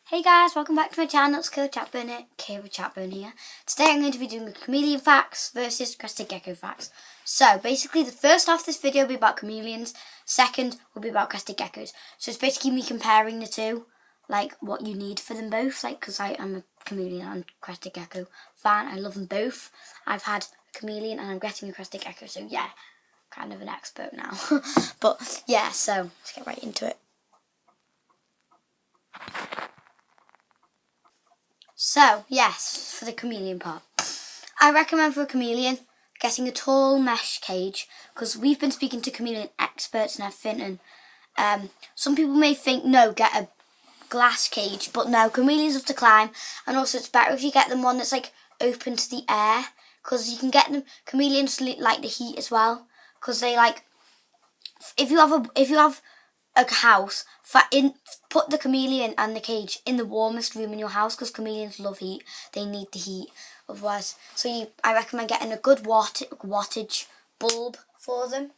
Hey guys, welcome back to my channel. It's Kira Chatburn here. Today I'm going to be doing the chameleon facts versus Crested Gecko facts. So basically the first half of this video will be about chameleons, second will be about Crested Geckos. So it's basically me comparing the two, like what you need for them both, like because I am a chameleon and Crested Gecko fan. I love them both. I've had a chameleon and I'm getting a Crested Gecko, so yeah, kind of an expert now. But yeah, so let's get right into it. So, yes, for the chameleon part. I recommend for a chameleon getting a tall mesh cage, because we've been speaking to chameleon experts and everything, and some people may think, no, get a glass cage, but no, chameleons have to climb, and also it's better if you get them one that's like open to the air, because you can get them, chameleons like the heat as well, because they like, if you have a house, put the chameleon and the cage in the warmest room in your house, because chameleons love heat. They need the heat otherwise. So I recommend getting a good wattage bulb for them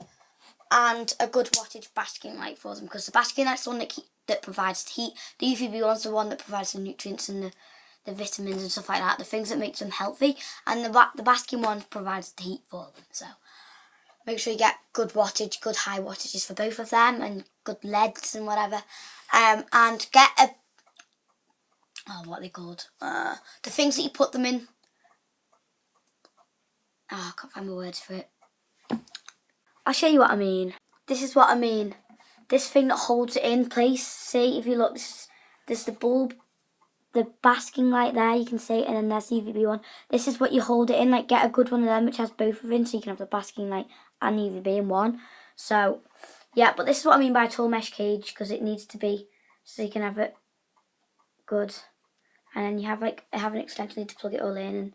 and a good wattage basking light for them, because the basking light's the one that provides the heat. The UVB one's the one that provides the nutrients and the vitamins and stuff like that, the things that make them healthy, and the basking one provides the heat for them. So make sure you get good wattage, good high wattages for both of them, and good LEDs and whatever. And get what are they called? The things that you put them in. I can't find my words for it. I'll show you what I mean. This is what I mean. This thing that holds it in place. See, if you look, there's the bulb, the basking light there, you can see it, and then there's the UVB one. This is what you hold it in. Like, get a good one of them which has both of them, so you can have the basking light and the UVB in one. So yeah, but this is what I mean by a tall mesh cage, because it needs to be so you can have it good, and then you have an extension to plug it all in. And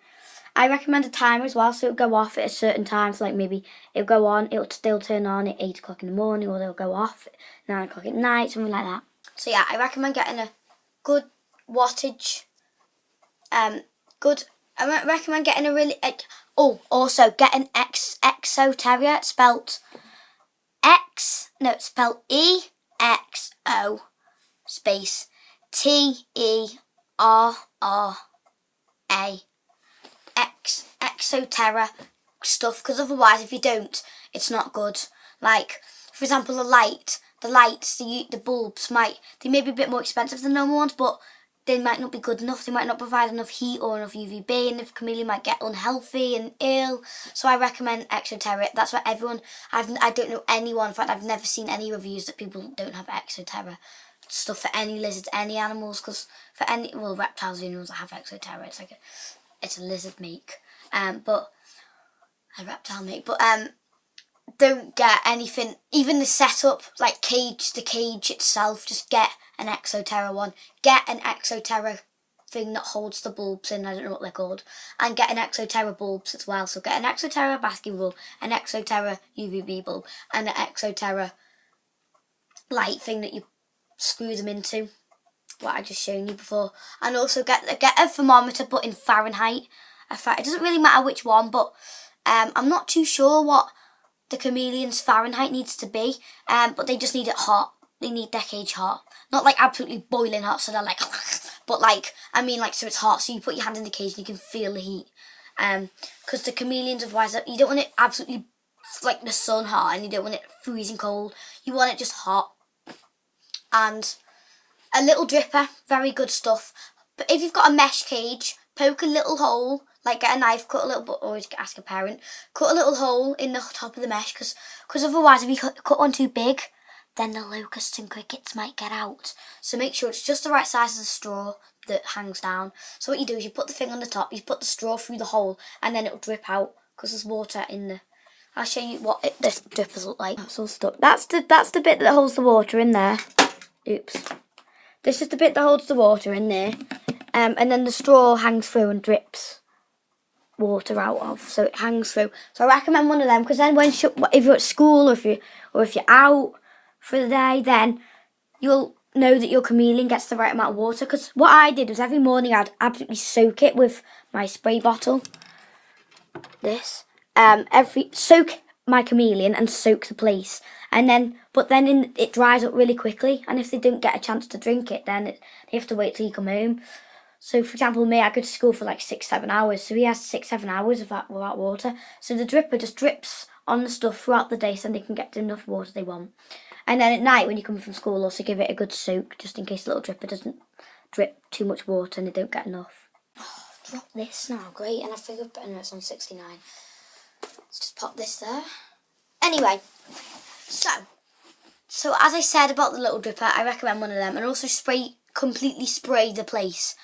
I recommend a timer as well, so it'll go off at a certain time. So like maybe it'll go on, it'll still turn on at 8 o'clock in the morning, or it'll go off at 9 o'clock at night, something like that. So yeah, I recommend getting a good wattage. I recommend getting a really also get an Exo Terrier, spelled EXO space TERRA. Exo Terra stuff, because otherwise if you don't, it's not good. Like for example, the lights, the bulbs they may be a bit more expensive than normal ones, but they might not be good enough. They might not provide enough heat or enough UVB, and the chameleon might get unhealthy and ill. So I recommend Exo Terra. That's what everyone. I don't know anyone. In fact, I've never seen any reviews that people don't have Exo Terra stuff for any lizards, any animals. Because for reptiles, the only ones that have Exo Terra, it's a lizard make, but a reptile make. But don't get anything, even the setup, like the cage itself, just get an Exo Terra one. Get an Exo Terra thing that holds the bulbs in, I don't know what they're called, and get an Exo Terra bulbs as well. So get an Exo Terra basking bulb, an Exo Terra UVB bulb, and an Exo Terra light thing that you screw them into, what I just shown you before. And also get a thermometer, but in Fahrenheit. It doesn't really matter which one, but I'm not too sure what the chameleon's Fahrenheit needs to be, but they just need it hot. They need their cage hot, not like absolutely boiling hot, so they're like, but so it's hot, so you put your hand in the cage and you can feel the heat. Because the chameleons, otherwise, you don't want it absolutely like the sun hot, and you don't want it freezing cold. You want it just hot. And a little dripper, very good stuff. But if you've got a mesh cage, poke a little hole. Like get a knife, cut a little, always ask a parent, cut a little hole in the top of the mesh, because otherwise if you cut one too big, then the locusts and crickets might get out. So make sure it's just the right size of the straw that hangs down. So what you do is you put the thing on the top, you put the straw through the hole, and then it'll drip out, because there's water in the... I'll show you what the drippers look like. That's all stuck. That's the bit that holds the water in there. Oops. This is the bit that holds the water in there. And then the straw hangs through and drips water out of, so it hangs through. So I recommend one of them, because then if you're at school, or if you're out for the day, then you'll know that your chameleon gets the right amount of water. Because what I did was every morning I'd absolutely soak it with my spray bottle. Soak my chameleon and soak the place, but then it dries up really quickly, and if they don't get a chance to drink it, then they have to wait till you come home. So, for example, me, I go to school for like 6-7 hours, so he has 6-7 hours of that without water. So the dripper just drips on the stuff throughout the day so they can get enough water they want. And then at night, when you come from school, also give it a good soak, just in case the little dripper doesn't drip too much water and they don't get enough. Oh, drop this now, great, and I figured better it's on 69. Let's just pop this there. Anyway, so as I said about the little dripper, I recommend one of them, and also completely spray the place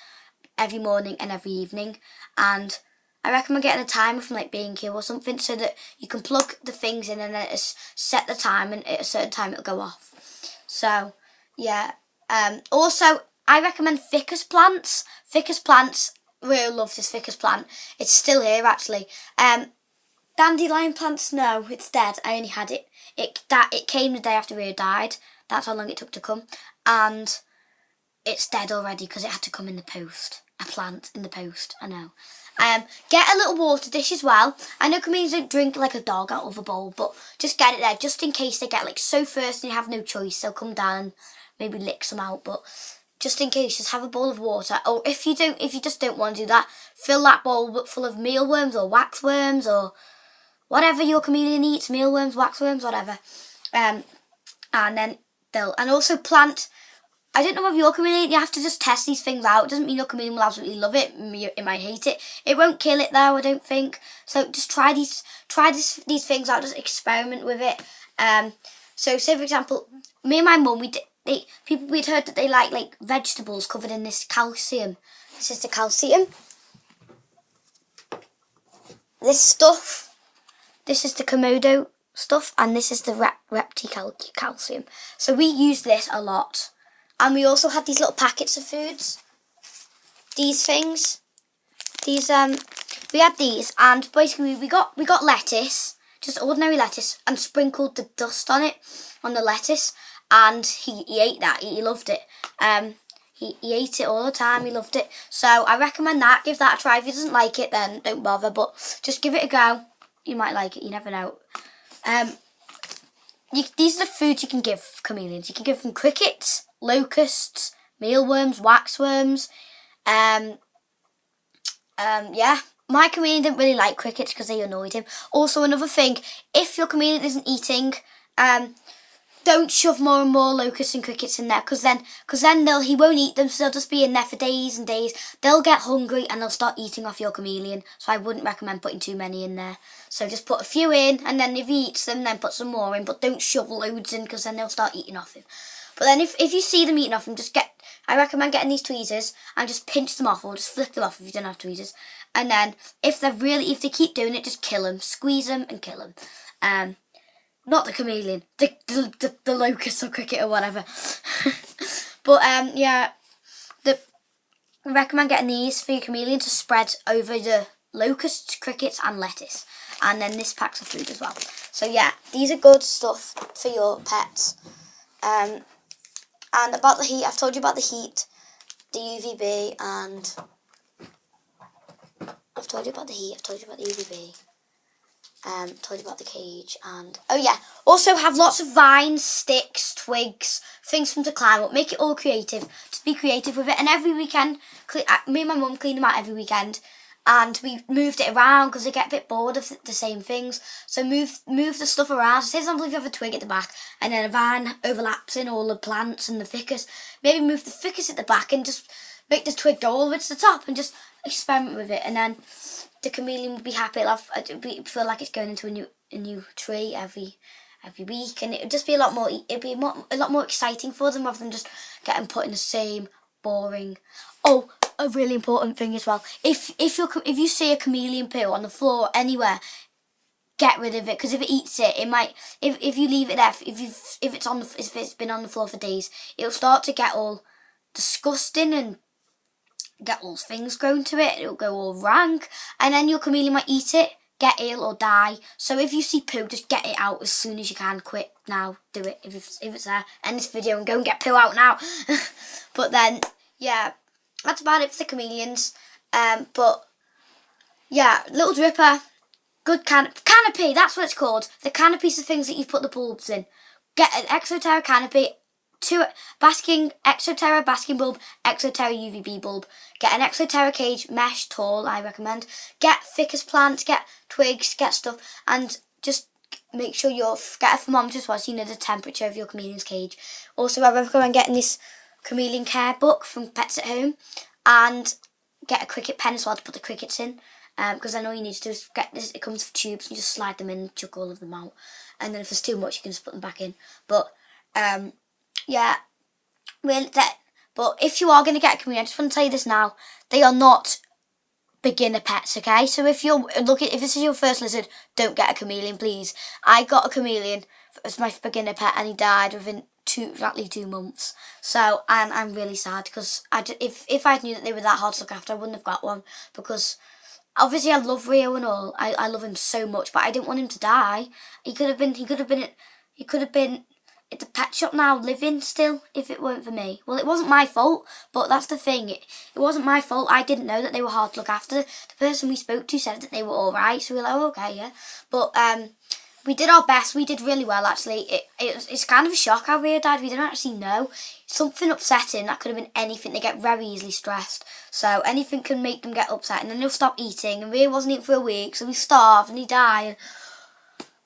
every morning and every evening. And I recommend getting a timer from like B&Q or something, so that you can plug the things in and then it's set the time, and at a certain time it'll go off. So yeah, also I recommend ficus plants. Really love this ficus plant. It's still here actually. Dandelion plants, no, it's dead. I only had it. It came the day after Rio died. That's how long it took to come, and it's dead already because it had to come in the post. A plant in the post, I know. Get a little water dish as well. I know chameleons don't drink like a dog out of a bowl, but just get it there just in case they get like so thirsty and you have no choice. They'll come down and maybe lick some out, but just in case, just have a bowl of water. Or if you just don't want to do that, fill that bowl full of mealworms or waxworms or whatever your chameleon eats, mealworms, waxworms, whatever. And then also plant. I don't know if your chameleon, you have to just test these things out. It doesn't mean your chameleon will absolutely love it. It might hate it. It won't kill it though, I don't think. So just try these things out. Just experiment with it. So say for example, me and my mum, we'd heard that they like vegetables covered in this calcium. This is the calcium. This stuff. This is the Komodo stuff, and this is the calcium. So we use this a lot. And we also had these little packets of foods. These things. We had these, and basically we got lettuce, just ordinary lettuce, and sprinkled the dust on it, on the lettuce, and he ate that. He loved it. He ate it all the time. He loved it. So I recommend that. Give that a try. If he doesn't like it, then don't bother. But just give it a go. You might like it. You never know. These are the foods you can give chameleons. You can give them crickets, locusts, mealworms, waxworms. Yeah, my chameleon didn't really like crickets because they annoyed him. Also, another thing, if your chameleon isn't eating, don't shove more and more locusts and crickets in there, because then he won't eat them, so they'll just be in there for days and days. They'll get hungry and they'll start eating off your chameleon. So I wouldn't recommend putting too many in there. So just put a few in, and then if he eats them, then put some more in. But don't shove loads in, because then they'll start eating off him. But then if you see them eating off him, I recommend getting these tweezers and just pinch them off, or just flick them off if you don't have tweezers. And then if they keep doing it, just kill them, squeeze them and kill them. Not the chameleon, the locust or cricket or whatever. But yeah, I recommend getting these for your chameleon to spread over the locusts, crickets and lettuce. And then this packs of food as well. So yeah, these are good stuff for your pets. And about the heat, I've told you about the heat, the UVB, and I've told you about the heat, I've told you about the UVB. Told you about the cage, and oh yeah, also have lots of vines, sticks, twigs, things for them to climb up. Make it all creative. Just be creative with it. And every weekend, me and my mum clean them out every weekend, and we moved it around because they get a bit bored of the same things. So move the stuff around. So say for example, if you have a twig at the back and then a vine overlaps in all the plants and the ficus, maybe move the ficus at the back and just make the twig go all the way to the top, and just experiment with it. And then the chameleon would be happy. Feel like it's going into a new tree every week, and it would just be a lot more exciting for them rather than just getting put in the same boring. Oh, a really important thing as well. If you see a chameleon poo on the floor anywhere, get rid of it, because if it eats it, it might. If you leave it there, if it's been on the floor for days, it'll start to get all disgusting and get all things grown to it. It'll go all rank, and then your chameleon might eat it, get ill or die. So if you see poo, just get it out as soon as you can. Quick now, do it if it's there. End this video and go and get poo out now. But then yeah, that's about it for the chameleons. But yeah, little dripper, good canopy. That's what it's called. The canopies are things that you put the bulbs in. get an Exoterra canopy, Exoterra basking bulb, Exoterra UVB bulb. Get an Exoterra cage, mesh, tall, I recommend. Get ficus plants, get twigs, get stuff, and just make sure get a thermometer as well so you know the temperature of your chameleon's cage. Also, I recommend getting this chameleon care book from Pets at Home, and get a cricket pen as well to put the crickets in, because then all you need to do is get this. It comes with tubes, and you just slide them in and chuck all of them out, and then if there's too much you can just put them back in. But yeah, but if you are going to get a chameleon, I just want to tell you this now, they are not beginner pets, okay? So if this is your first lizard, don't get a chameleon, please. I got a chameleon as my beginner pet, and he died within exactly 2 months. So I'm really sad, because if I knew that they were that hard to look after, I wouldn't have got one, because obviously I love Rio and all. I love him so much, but I didn't want him to die. He could have been at the pet shop now living still if it weren't for me. Well, it wasn't my fault, but that's the thing. It wasn't my fault. I didn't know that they were hard to look after. The person we spoke to said that they were all right, so we were like, oh, okay, yeah. But we did our best. We did really well, actually. It's kind of a shock how Rio died. We didn't actually know. Something upsetting. That could have been anything. They get very easily stressed. So anything can make them get upset, and then they'll stop eating. And Rio wasn't eating for a week, so he starved and he died.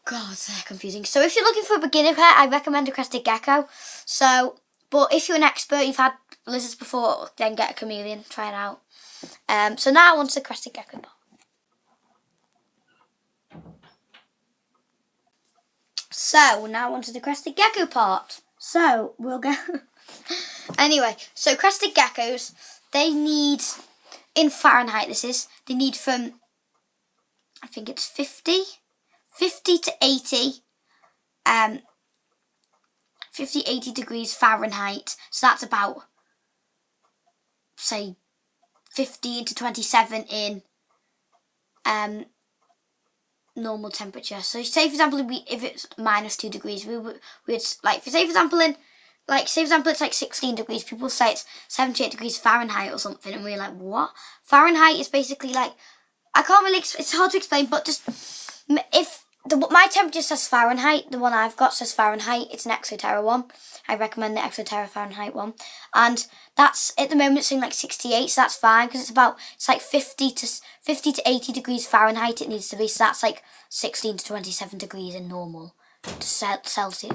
God, they're confusing. So if you're looking for a beginner pet, I recommend a Crested Gecko. But if you're an expert, you've had lizards before, then get a chameleon. Try it out. So now on to the Crested Gecko part. So now on to the Crested Gecko part. So we'll go. Anyway, so Crested Geckos, they need, in Fahrenheit they need from, I think it's 50 to 80, 80 degrees Fahrenheit. So that's about, say, 15 to 27 in normal temperature. So say, for example, if it's -2 degrees, we'd like, say for example it's like 16 degrees, people say it's 78 degrees Fahrenheit or something, and we're like, what? Fahrenheit is basically like, I can't really, it's hard to explain, but just, if my temperature says Fahrenheit, the one I've got says Fahrenheit, it's an Exoterra one. I recommend the Exoterra Fahrenheit one. And that's, at the moment, it's saying like 68, so that's fine, because it's like 50 to 80 degrees Fahrenheit it needs to be, so that's like 16 to 27 degrees in normal. Celsius.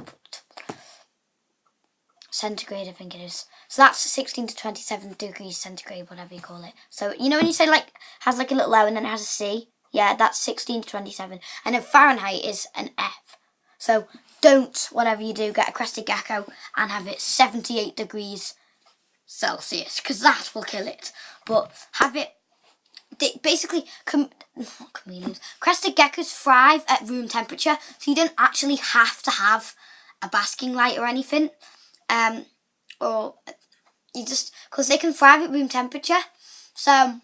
Centigrade, I think it is. So that's 16 to 27 degrees centigrade, whatever you call it. So, you know when you say like, has like a little O and then it has a C? Yeah, that's 16 to 27. And then Fahrenheit is an F. So don't, whatever you do, get a Crested Gecko and have it 78 degrees Celsius, because that will kill it. But have it, basically, chameleons. Crested Geckos thrive at room temperature, so you don't actually have to have a basking light or anything. Or you just, because they can thrive at room temperature. So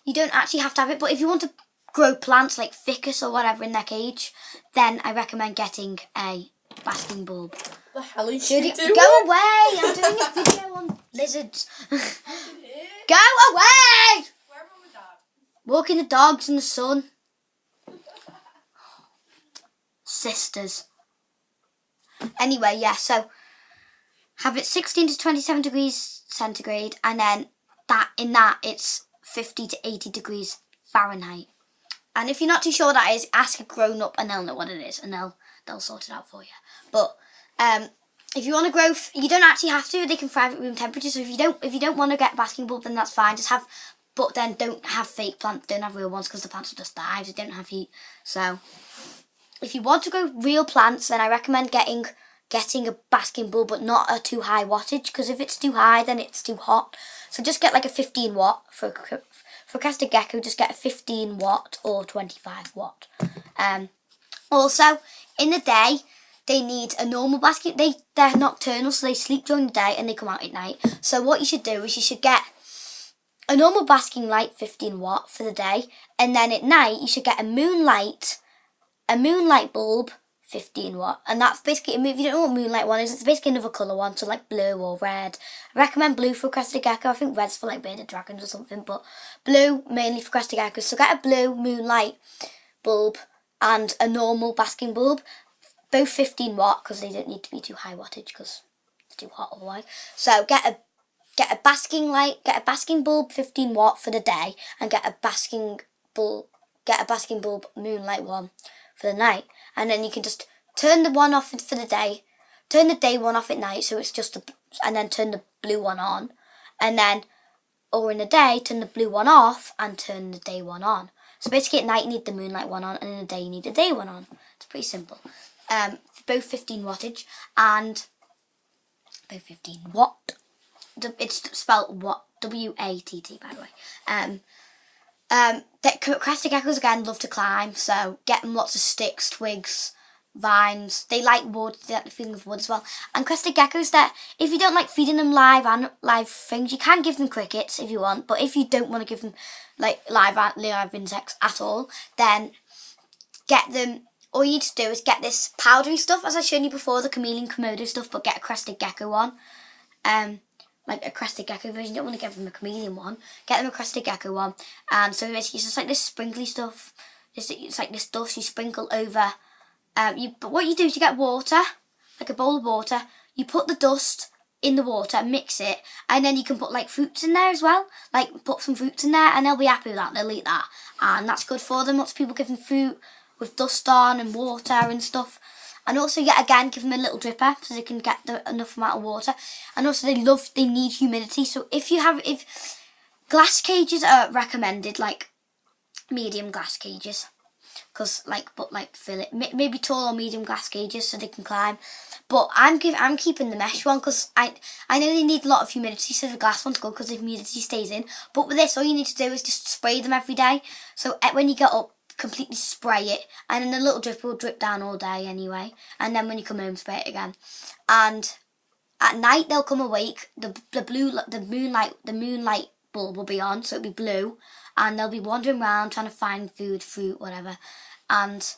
you don't actually have to have it, but if you want to grow plants like ficus or whatever in their cage, then I recommend getting a basking bulb. The hell is she doing? Go away! I'm doing a video on lizards. Go away! Where am I with Dad? Walking the dogs in the sun. Sisters. Anyway, yeah, so have it 16 to 27 degrees centigrade, and then it's 50 to 80 degrees Fahrenheit. And if you're not too sure what that is, ask a grown-up and they'll know what it is, and they'll sort it out for you. But if you want to grow, you don't actually have to. They can thrive at room temperature. So if you don't want to get a basking bulb, then that's fine. But then don't have fake plants. Don't have real ones, because the plants will just die. They don't have heat. So if you want to grow real plants, then I recommend getting a basking bulb, but not a too high wattage, because if it's too high, then it's too hot. So just get like a 15 watt for Crested Gecko. Just get a 15 watt or 25 watt. Also, in the day, they need a normal basket. They're nocturnal, so they sleep during the day and they come out at night. So what you should do is you should get a normal basking light, 15 watt for the day, and then at night you should get a moonlight bulb, 15 watt. And that's basically, if you don't know what moonlight one is, it's basically another colour one, so like blue or red. I recommend blue for Crested Gecko. I think red's for like bearded dragons or something, but blue mainly for Crested Geckos. So get a blue moonlight bulb and a normal basking bulb. both 15 watt because they don't need to be too high wattage because it's too hot otherwise. So get a basking light, get a basking bulb 15 watt for the day, and get a basking bulb moonlight one for the night. And then you can just turn the one off for the day, turn the day one off at night, so it's just and then turn the blue one on, and then or in the day turn the blue one off and turn the day one on. So basically at night you need the moonlight one on, and in the day you need the day one on. It's pretty simple. Both 15 wattage and both 15 watt. It's spelled watt, W-A-T-T, by the way. Crested geckos again love to climb, so get them lots of sticks, twigs, vines. They like wood. They like the feeling of wood as well. And crested geckos, that if you don't like feeding them live things, you can give them crickets if you want. But if you don't want to give them like live insects at all, then get them. All you need to do is get this powdery stuff, as I showed you before, the Chameleon Komodo stuff, but get a Crested Gecko one. Like a Crested Gecko version. You don't want to give them a Chameleon one. Get them a Crested Gecko one. And so basically it's just like this sprinkly stuff. It's like this dust you sprinkle over. But what you do is you get water, like a bowl of water. You put the dust in the water, mix it, and then you can put like fruits in there as well. Like put some fruits in there, and they'll be happy with that. They'll eat that, and that's good for them. Lots of people give them fruit with dust on and water and stuff. And also, yet again, give them a little dripper so they can get enough amount of water. And also, they need humidity. So if glass cages are recommended, like medium glass cages, because fill it maybe tall or medium glass cages so they can climb. But I'm keeping the mesh one because I know they need a lot of humidity, so the glass one's good because the humidity stays in. But with this, all you need to do is just spray them every day. So when you get up, completely spray it, and then the little dripper will drip down all day anyway, and then when you come home spray it again. And at night they'll come awake, the moonlight bulb will be on, so it'll be blue, and they'll be wandering around trying to find food, fruit, whatever, and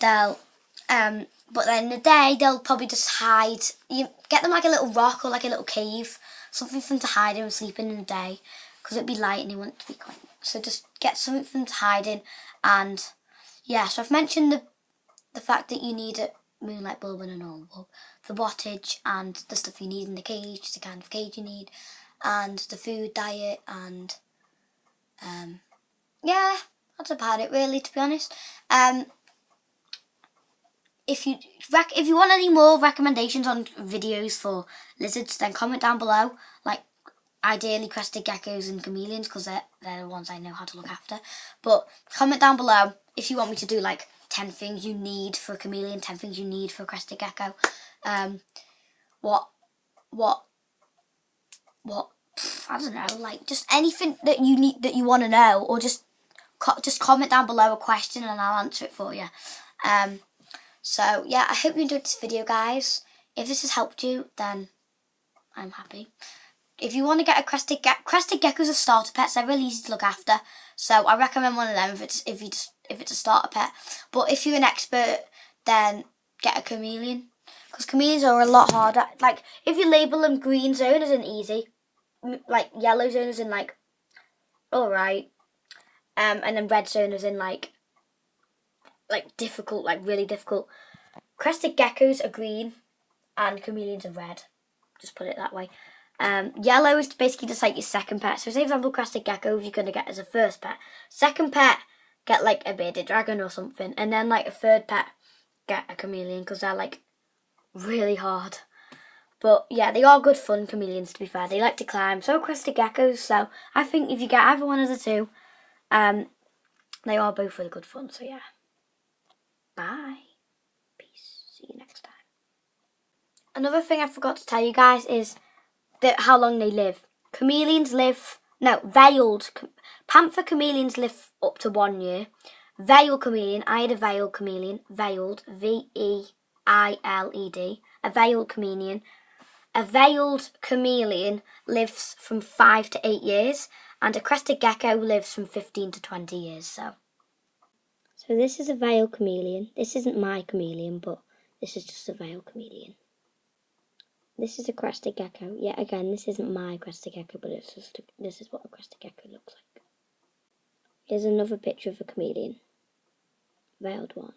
they'll but then in the day they'll probably just hide. You get them like a little rock or like a little cave, something for them to hide in and sleep in the day, because it'll be light and they want it to be quiet. So just get something for them to hide in. And yeah, so I've mentioned the fact that you need a moonlight bulb and a normal bulb, the wattage and the stuff you need in the cage, the kind of cage you need, and the food diet, and yeah, that's about it really, to be honest. If you want any more recommendations on videos for lizards, then comment down below. Like, ideally crested geckos and chameleons, because they're the ones I know how to look after. But comment down below if you want me to do like 10 things you need for a chameleon, 10 things you need for a crested gecko. What I don't know, like just anything that you need, that you want to know, or just comment down below a question and I'll answer it for you. So yeah, I hope you enjoyed this video, guys. If this has helped you, then I'm happy. If you want to get a crested geckos are starter pets. They're really easy to look after, so I recommend one of them if it's a starter pet. But if you're an expert, then get a chameleon, because chameleons are a lot harder. Like if you label them green zone as in easy, like yellow zone as in like alright, and then red zone as in like difficult, like really difficult. Crested geckos are green and chameleons are red. Just put it that way. Yellow is basically just like your second pet. So say for example crested gecko, you're going to get as a first pet. Second pet, get like a bearded dragon or something. And then like a third pet, get a chameleon, because they're like really hard. But yeah, they are good fun, chameleons, to be fair. They like to climb. So crested geckos. So I think if you get either one of the two, they are both really good fun. So yeah. Bye. Peace. See you next time. Another thing I forgot to tell you guys is how long they live. Panther chameleons live up to 1 year. Veiled chameleon, I had a veiled chameleon, veiled, V-E-I-L-E-D, a veiled chameleon. A veiled chameleon lives from 5 to 8 years, and a crested gecko lives from 15 to 20 years. So this is a veiled chameleon. This isn't my chameleon, but this is just a veiled chameleon. This is a crested gecko. Yet again, this isn't my crested gecko, but this is what a crested gecko looks like. Here's another picture of a chameleon. Veiled one.